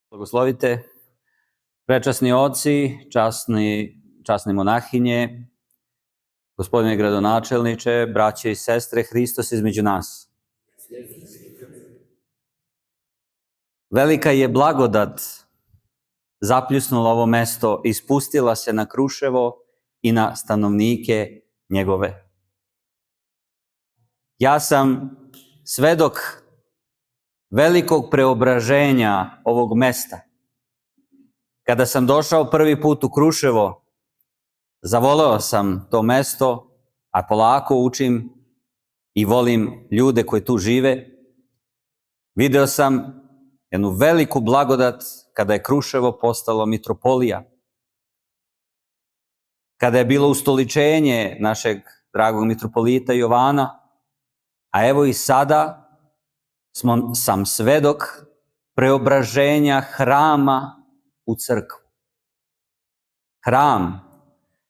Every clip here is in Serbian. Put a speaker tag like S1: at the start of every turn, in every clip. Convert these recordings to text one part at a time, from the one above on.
S1: Blagoslovite, prečasni oci, časni monahinje, gospodine gradonačelniče, braće i sestre, Hristos između nas. Velika je blagodat zapljusnula ovo mesto i spustila se na Kruševo i na stanovnike njegove. Ja sam svedok velikog preobraženja ovog mesta. Kada sam došao prvi put u Kruševo, zavoleo sam to mesto, a polako učim i volim ljude koji tu žive. Video sam jednu veliku blagodat kada je Kruševo postalo mitropolija. Kada je bilo ustoličenje našeg dragog mitropolita Jovana, a evo i sada sam svedok preobraženja hrama u crkvu. Hram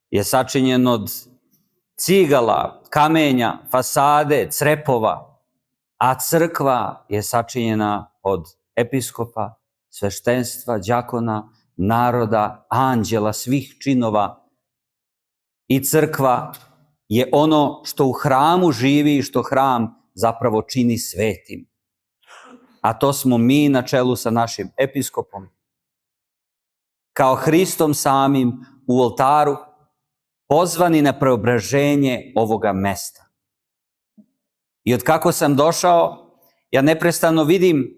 S1: je sačinjen od cigala, kamenja, fasade, crepova, a crkva je sačinjena od episkopa, sveštenstva, đakona, naroda, anđela, svih činova. I crkva je ono što u hramu živi i što hram zapravo čini svetim. A to smo mi na čelu sa našim episkopom. Kao Hristom samim u oltaru, pozvani na preobraženje ovoga mesta. I od kako sam došao, ja neprestano vidim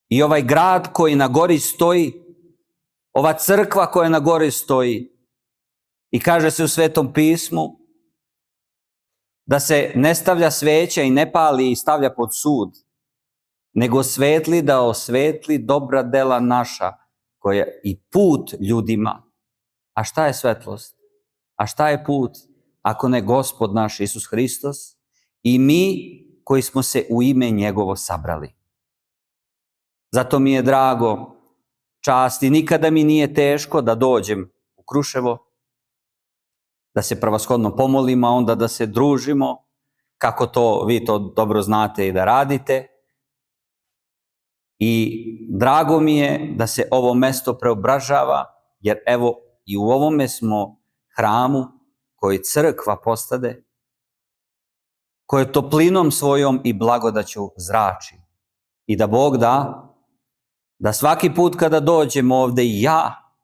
S1: i ovaj grad koji na gori stoji, ova crkva koja na gori stoji. I kaže se u Svetom pismu da se ne stavlja sveća i ne pali i stavlja pod sud, nego svetli da osvetli dobra dela naša, koja i put ljudima. A šta je svetlost? A šta je put, ako ne Gospod naš Isus Hristos i mi koji smo se u ime njegovo sabrali? Zato mi je drago, čast i nikada mi nije teško da dođem u Kruševo, da se prevashodno pomolimo, a onda da se družimo, kako to vi to dobro znate i da radite. I drago mi je da se ovo mesto preobražava, jer evo i u ovome smo hramu koji crkva postade, koje toplinom svojom i blagodaću zrači. I da Bog da svaki put kada dođemo ovde i ja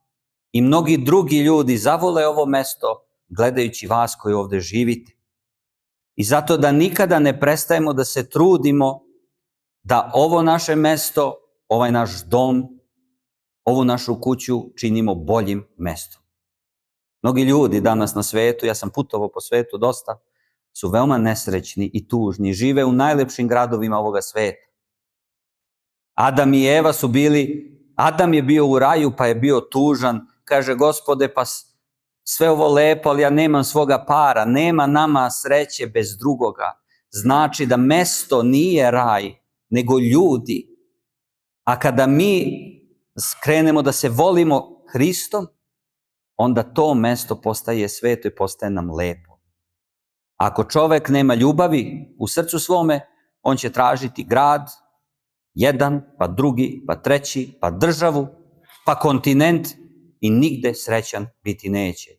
S1: i mnogi drugi ljudi zavole ovo mesto gledajući vas koji ovde živite. I zato da nikada ne prestajemo da se trudimo da ovo naše mesto, ovaj naš dom, ovu našu kuću činimo boljim mestom. Mnogi ljudi danas na svetu, ja sam putovao po svetu dosta, su veoma nesrećni i tužni, žive u najlepšim gradovima ovoga sveta. Adam i Eva su bili, Adam je bio u raju pa je bio tužan, kaže Gospode pa sve ovo lepo, ali ja nemam svoga para, nema nama sreće bez drugoga. Znači da mesto nije raj, nego ljudi. A kada mi skrenemo da se volimo Hristom, onda to mesto postaje sveto i postaje nam lepo. Ako čovek nema ljubavi u srcu svome, on će tražiti grad, jedan, pa drugi, pa treći, pa državu, pa kontinent i nigde srećan biti neće.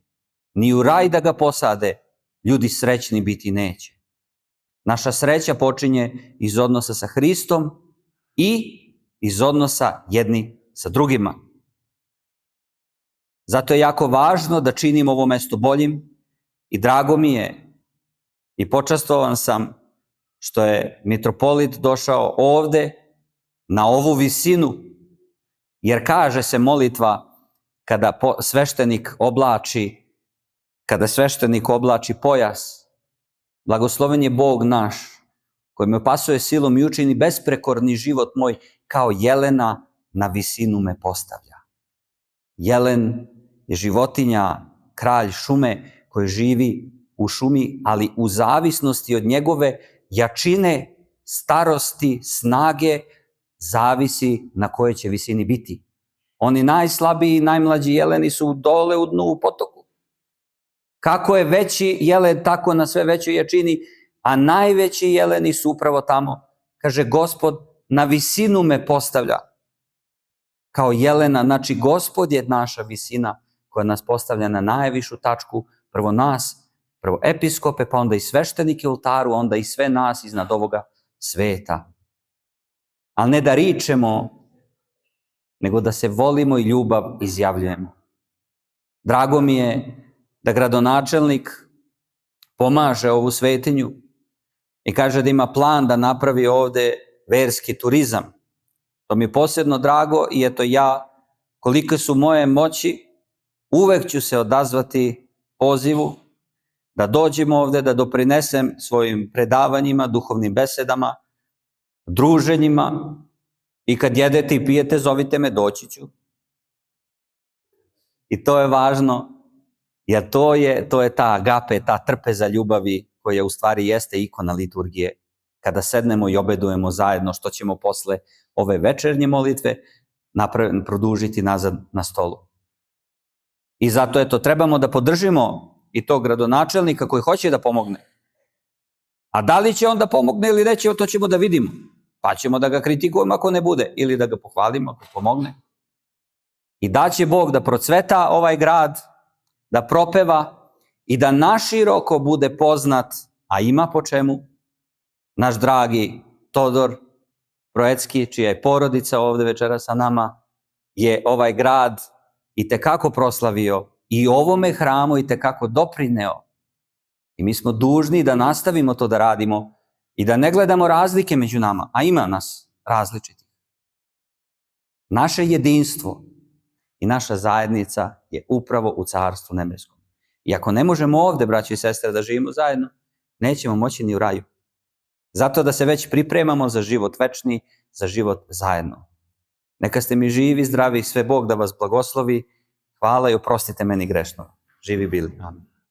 S1: Ni u raj da ga posade, ljudi srećni biti neće. Naša sreća počinje iz odnosa sa Hristom i iz odnosa jedni sa drugima. Zato je jako važno da činimo ovo mesto boljim i drago mi je i počastovan sam što je mitropolit došao ovde na ovu visinu, jer kaže se molitva kada sveštenik oblači pojas, blagosloven je Bog naš, koji me opasuje silom i učini besprekorni život moj, kao jelena na visinu me postavlja. Jelen je životinja, kralj šume koji živi u šumi, ali u zavisnosti od njegove jačine, starosti, snage, zavisi na kojoj će visini biti. Oni najslabiji i najmlađi jeleni su dole u dnu u potoku. Kako je veći jelen, tako na sve većoj jačini, a najveći jeleni su upravo tamo. Kaže Gospod, na visinu me postavlja. kao jelena, znači Gospod je naša visina koja nas postavlja na najvišu tačku, prvo nas, prvo episkope, pa onda i sveštenike u oltaru, onda i sve nas iznad ovoga sveta. Ali ne da ričemo, nego da se volimo i ljubav izjavljujemo. Drago mi je da gradonačelnik pomaže ovu svetinju i kaže da ima plan da napravi ovde verski turizam. To mi je posebno drago i eto ja, kolike su moje moći, uvek ću se odazvati pozivu da dođem ovde, da doprinesem svojim predavanjima, duhovnim besedama, druženjima i kad jedete i pijete, zovite me, doći ću. I to je važno, jer to je ta agape, ta trpeza ljubavi koja u stvari jeste ikona liturgije. Kada sednemo i obedujemo zajedno, što ćemo posle ove večernje molitve produžiti nazad na stolu. I zato eto, trebamo da podržimo i tog gradonačelnika koji hoće da pomogne. A da li će on da pomogne ili neće, to ćemo da vidimo. Pa ćemo da ga kritikujemo ako ne bude, ili da ga pohvalimo ako pomogne. I da će Bog da procveta ovaj grad, da propeva i da naširoko bude poznat, a ima po čemu, naš dragi Todor Proecki, čija je porodica ovde večera sa nama, je ovaj grad i tekako proslavio i ovome hramu i tekako doprineo. I mi smo dužni da nastavimo to da radimo i da ne gledamo razlike među nama, a ima nas različitih. Naše jedinstvo i naša zajednica je upravo u Carstvu nebeskom. I ako ne možemo ovde, braći i sestre, da živimo zajedno, nećemo moći ni u raju. Zato da se već pripremamo za život večni, za život zajedno. Neka ste mi živi, zdravi, sve Bog da vas blagoslovi. Hvala i oprostite meni grešno. Živi bili. Amin.